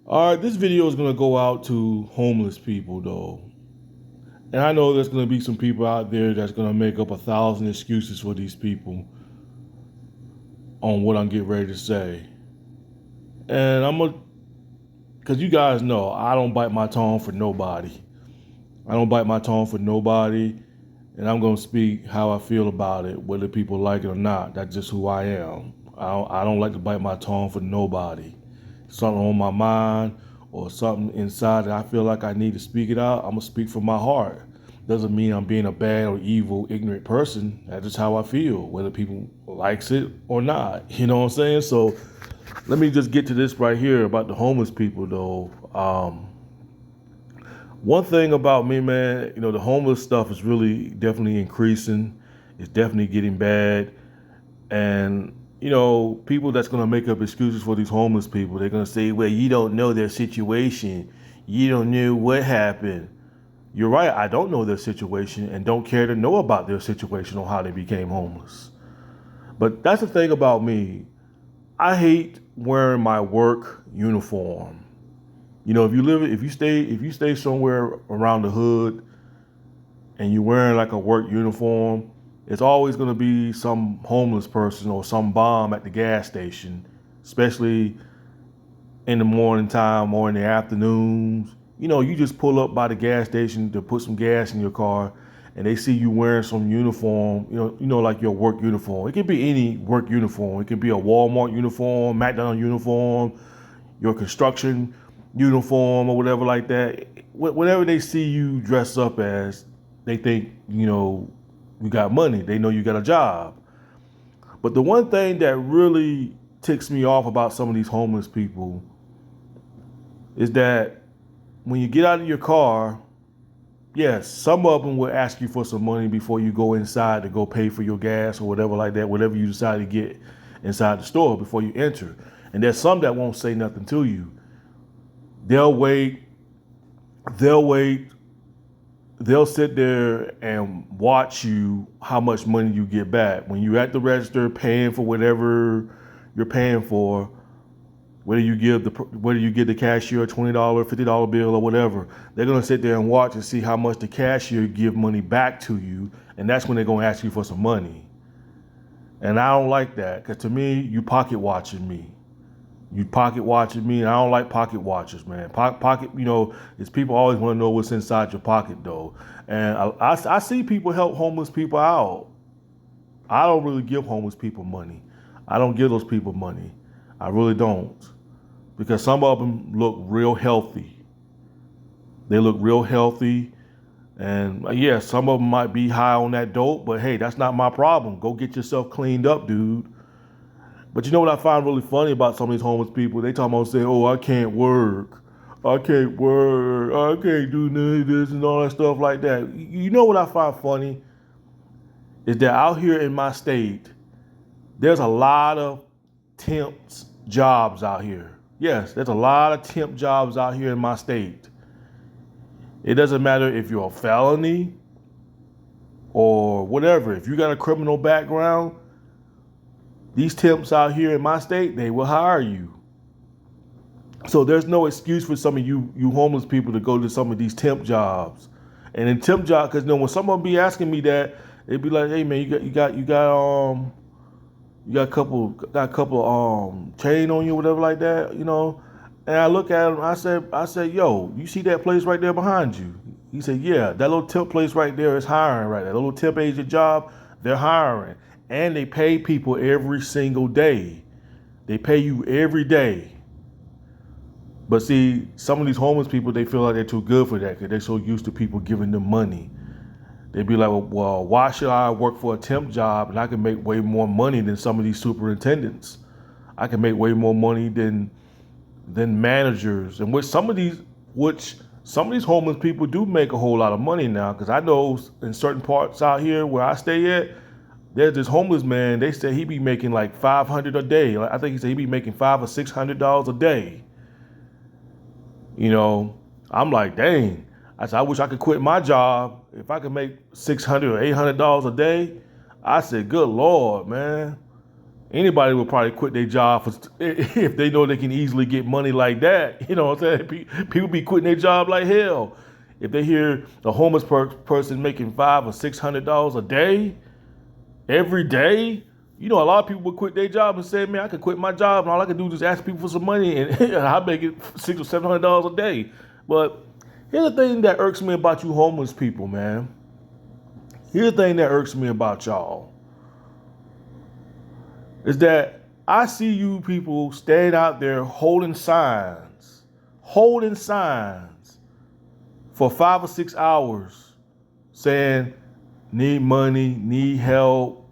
All right, this video is going to go out to homeless people, though. And I know there's going to be some people out there that's going to make up 1,000 excuses for these people on what I'm getting ready to say. And I'm going to, because you guys know, I don't bite my tongue for nobody. I don't bite my tongue for nobody. And I'm going to speak how I feel about it, whether people like it or not. That's just who I am. I don't like to bite my tongue for nobody. Something on my mind or something inside that I feel like I need to speak it out, I'm going to speak from my heart. Doesn't mean I'm being a bad or evil, ignorant person. That's just how I feel, whether people likes it or not. You know what I'm saying? So let me just get to this right here about the homeless people, though. One thing about me, man, the homeless stuff is really definitely increasing. It's definitely getting bad. And, people that's going to make up excuses for these homeless people, they're going to say, well, you don't know their situation. You don't know what happened. You're right. I don't know their situation and don't care to know about their situation or how they became homeless. But that's the thing about me. I hate wearing my work uniform. If you stay somewhere around the hood and you're wearing like a work uniform, it's always going to be some homeless person or some bum at the gas station, especially in the morning time or in the afternoons. You just pull up by the gas station to put some gas in your car and they see you wearing some uniform, like your work uniform. It could be any work uniform. It could be a Walmart uniform, McDonald's uniform, your construction uniform or whatever like that. Whatever they see you dress up as, they think, you got money. They know you got a job. But the one thing that really ticks me off about some of these homeless people is that when you get out of your car, yes, some of them will ask you for some money before you go inside to go pay for your gas or whatever like that, whatever you decide to get inside the store before you enter. And there's some that won't say nothing to you. They'll wait, they'll sit there and watch you how much money you get back. When you're at the register paying for whatever you're paying for, whether you give the cashier a $20, $50 bill or whatever, they're gonna sit there and watch and see how much the cashier give money back to you, and that's when they're gonna ask you for some money. And I don't like that, because to me, you pocket watching me. You pocket watching me, and I don't like pocket watchers, man. Pocket, it's people always want to know what's inside your pocket, though. And I see people help homeless people out. I don't really give homeless people money. I don't give those people money. I really don't. Because some of them look real healthy. They look real healthy. And yeah, some of them might be high on that dope, but hey, that's not my problem. Go get yourself cleaned up, dude. But you know what I find really funny about some of these homeless people? They talk about saying, oh, I can't work. I can't work. I can't do none of this and all that stuff like that. You know what I find funny? Is that out here in my state, there's a lot of temps jobs out here. Yes, there's a lot of temp jobs out here in my state. It doesn't matter if you're a felony or whatever. If you got a criminal background, these temps out here in my state, they will hire you. So there's no excuse for some of you homeless people to go to some of these temp jobs. And in temp jobs, because when someone be asking me that, they'd be like, "Hey man, you got a couple chain on you, or whatever like that, And I look at him, I said, yo, you see that place right there behind you? He said, yeah, that little temp place right there is hiring right there. That little temp agent job, they're hiring. And they pay people every single day. They pay you every day. But see, some of these homeless people, they feel like they're too good for that because they're so used to people giving them money. They'd be like, well, why should I work for a temp job and I can make way more money than some of these superintendents? I can make way more money than managers, and which some of these homeless people do make a whole lot of money now. Because I know in certain parts out here where I stay at, there's this homeless man. They say he be making like $500 a day. I think he said he be making $500 or $600 a day. I'm like, dang. I said, I wish I could quit my job if I could make $600 or $800 a day. I said, good Lord, man. Anybody would probably quit their job if they know they can easily get money like that. You know what I'm saying? People be quitting their job like hell. If they hear a homeless person making $500 or $600 a day, every day, you know, a lot of people would quit their job and say, "Man, I could quit my job and all I can do is just ask people for some money and I make it $600 or $700 a day." But here's the thing that irks me about you homeless people, man. Here's the thing that irks me about y'all is that I see you people standing out there holding signs for 5 or 6 hours saying, need money, need help.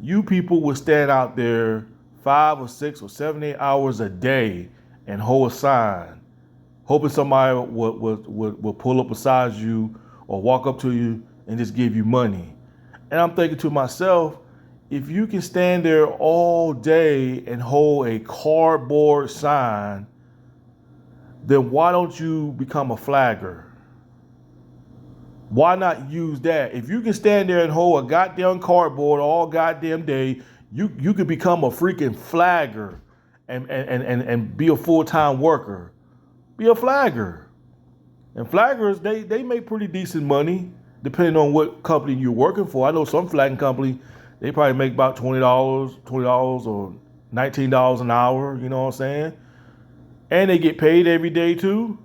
You people would stand out there 5 or 6 or 7, 8 hours a day and hold a sign, hoping somebody would pull up beside you or walk up to you and just give you money. And I'm thinking to myself, if you can stand there all day and hold a cardboard sign, then why don't you become a flagger? Why not use that? If you can stand there and hold a goddamn cardboard all goddamn day, you could become a freaking flagger and be a full-time worker. Be a flagger. And flaggers, they make pretty decent money depending on what company you're working for. I know some flagging company, they probably make about $20 or $19 an hour, you know what I'm saying? And they get paid every day too.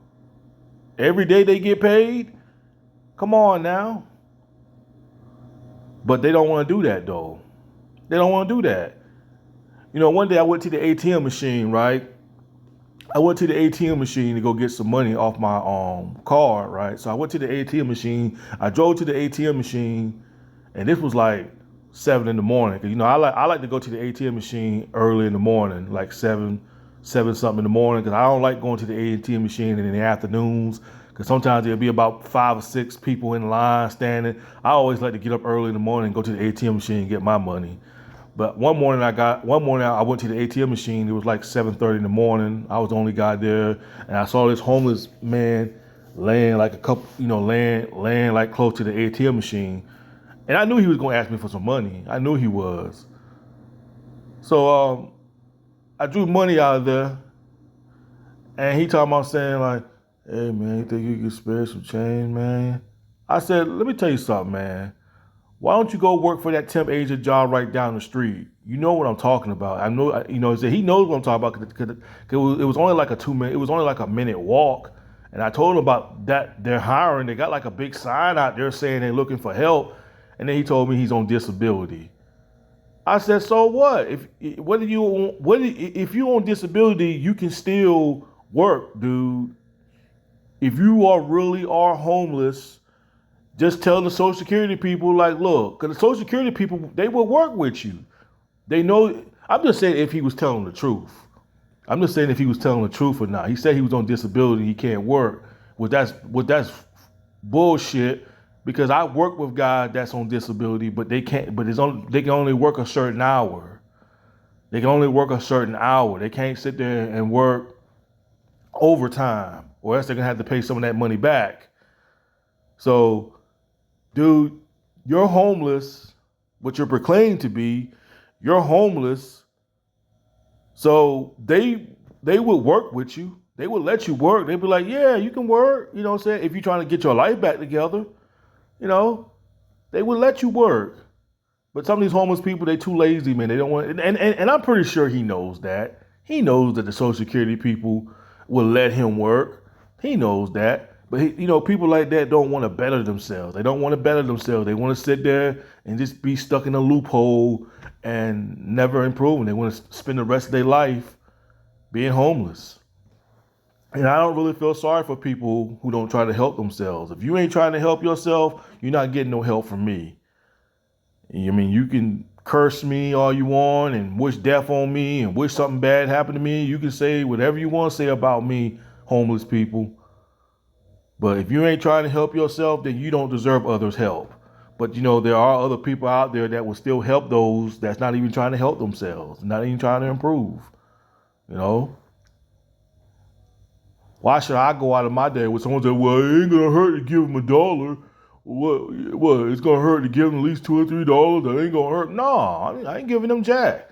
Every day they get paid. Come on now. But they don't want to do that though. They don't want to do that. You know, one day I went to the ATM machine, right? I went to the ATM machine to go get some money off my card, right? So I went to the ATM machine. I drove to the ATM machine, and this was like 7 in the morning. Cause you know, I like to go to the ATM machine early in the morning, like seven something in the morning, because I don't like going to the ATM machine in the afternoons. Because sometimes there'll be about 5 or 6 people in line standing. I always like to get up early in the morning and go to the ATM machine and get my money. But one morning I went to the ATM machine. It was like 7:30 in the morning. I was the only guy there, and I saw this homeless man laying like laying like close to the ATM machine. And I knew he was going to ask me for some money. I knew he was. So I drew money out of there, and he talking about saying like, "Hey man, you think you can spare some change, man?" I said, "Let me tell you something, man. Why don't you go work for that temp agent job right down the street? You know what I'm talking about." I know, you know, he knows what I'm talking about because it was only like it was only like a minute walk. And I told him about that they're hiring. They got like a big sign out there saying they're looking for help. And then he told me he's on disability. I said, so what? If you're on disability, you can still work, dude. If you are homeless, just tell the Social Security people, like, look, because the Social Security people, they will work with you. They know. I'm just saying if he was telling the truth. I'm just saying if he was telling the truth or not. He said he was on disability, he can't work. That's bullshit. Because I work with guys that's on disability, but they can't. But they can only work a certain hour. They can only work a certain hour. They can't sit there and work overtime, or else they're gonna have to pay some of that money back. So, dude, you're homeless, what you're proclaimed to be. You're homeless. So they would work with you. They would let you work. They'd be like, yeah, you can work. You know what I'm saying? If you're trying to get your life back together, you know, they would let you work. But some of these homeless people, they too lazy, man. They don't want, and I'm pretty sure he knows that. He knows that the Social Security people will let him work. He knows that. But people like that don't want to better themselves. They don't want to better themselves. They want to sit there and just be stuck in a loophole and never improving. They want to spend the rest of their life being homeless. And I don't really feel sorry for people who don't try to help themselves. If you ain't trying to help yourself, you're not getting no help from me. I mean, you can curse me all you want and wish death on me and wish something bad happened to me. You can say whatever you want to say about me, homeless people. But if you ain't trying to help yourself, then you don't deserve others' help. But, there are other people out there that will still help those that's not even trying to help themselves, not even trying to improve. Why should I go out of my day with someone say, well, it ain't gonna hurt to give them $1? What? It's gonna hurt to give them at least $2 or $3? That ain't gonna hurt. No, I ain't giving them jack.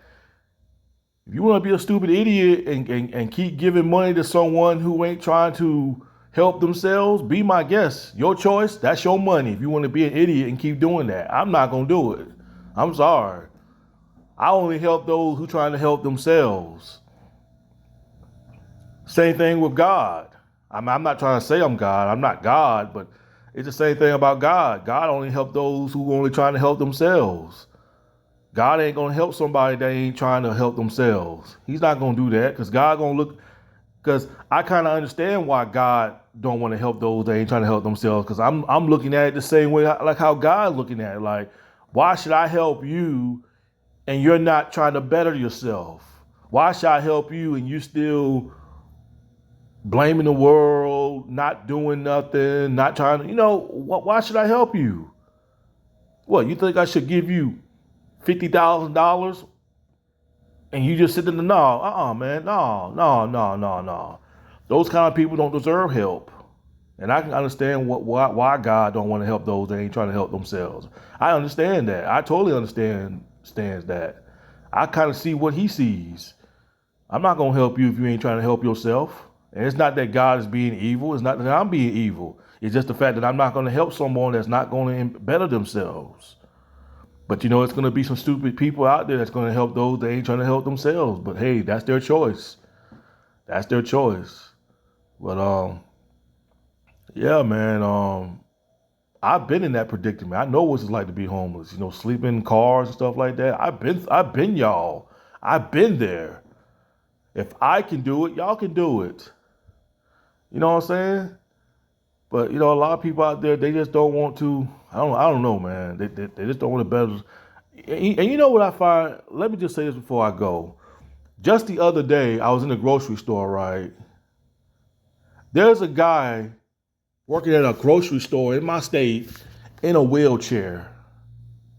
If you want to be a stupid idiot and keep giving money to someone who ain't trying to help themselves, be my guest. Your choice. That's your money. If you want to be an idiot and keep doing that, I'm not going to do it. I'm sorry. I only help those who trying to help themselves. Same thing with God. I'm not trying to say I'm God. I'm not God, but it's the same thing about God. God only help those who only trying to help themselves. God ain't gonna help somebody that ain't trying to help themselves. He's not gonna do that because God gonna look. Because I kind of understand why God don't want to help those that ain't trying to help themselves. Because I'm looking at it the same way like how God's looking at it. Like, why should I help you and you're not trying to better yourself? Why should I help you and you still blaming the world, not doing nothing, not trying to, why should I help you? What, you think I should give you $50,000 and you just sit in the no? Man, no. Those kind of people don't deserve help. And I can understand why God don't want to help those that ain't trying to help themselves. I understand that. I totally understands that. I kind of see what he sees. I'm not going to help you if you ain't trying to help yourself. And it's not that God is being evil. It's not that I'm being evil. It's just the fact that I'm not going to help someone that's not going to better themselves. But it's going to be some stupid people out there that's going to help those that ain't trying to help themselves. But hey, that's their choice. That's their choice. But yeah, man. I've been in that predicament. I know what it's like to be homeless. Sleeping in cars and stuff like that. I've been y'all. I've been there. If I can do it, y'all can do it. You know what I'm saying? But a lot of people out there, they just don't want to. I don't know, man. They just don't want to better. And you know what I find? Let me just say this before I go. Just the other day, I was in the grocery store, right? There's a guy working at a grocery store in my state in a wheelchair.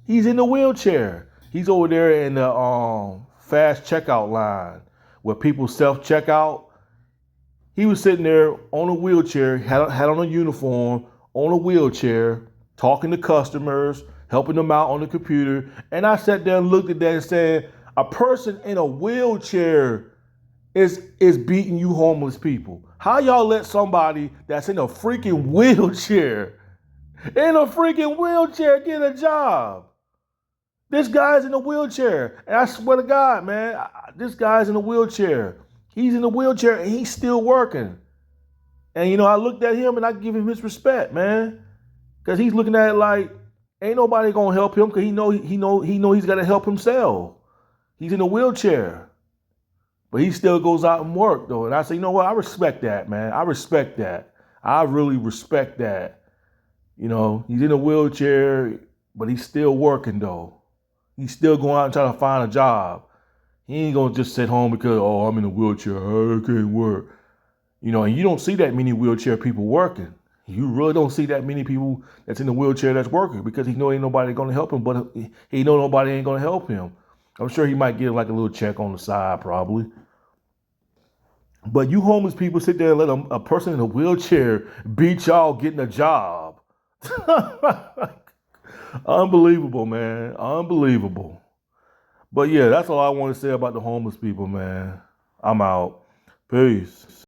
He's in a wheelchair. He's over there in the fast checkout line where people self checkout. He was sitting there on a wheelchair, had on a uniform, on a wheelchair, talking to customers, helping them out on the computer. And I sat there and looked at that and said, a person in a wheelchair is beating you homeless people. How y'all let somebody that's in a freaking wheelchair, get a job? This guy's in a wheelchair. And I swear to God, man, this guy's in a wheelchair. He's in a wheelchair and he's still working. And I looked at him and I give him his respect, man. Because he's looking at it like ain't nobody gonna help him because he know he's gotta help himself. He's in a wheelchair. But he still goes out and work though. And I say, you know what? I respect that, man. I respect that. I really respect that. He's in a wheelchair, but he's still working though. He's still going out and trying to find a job. He ain't gonna just sit home because, I'm in a wheelchair, I can't work. And you don't see that many wheelchair people working. You really don't see that many people that's in the wheelchair that's working because he know ain't nobody gonna help him, but he know nobody ain't gonna help him. I'm sure he might get like a little check on the side probably. But you homeless people sit there and let a person in a wheelchair beat y'all getting a job. Unbelievable, man. Unbelievable. But yeah, that's all I want to say about the homeless people, man. I'm out. Peace.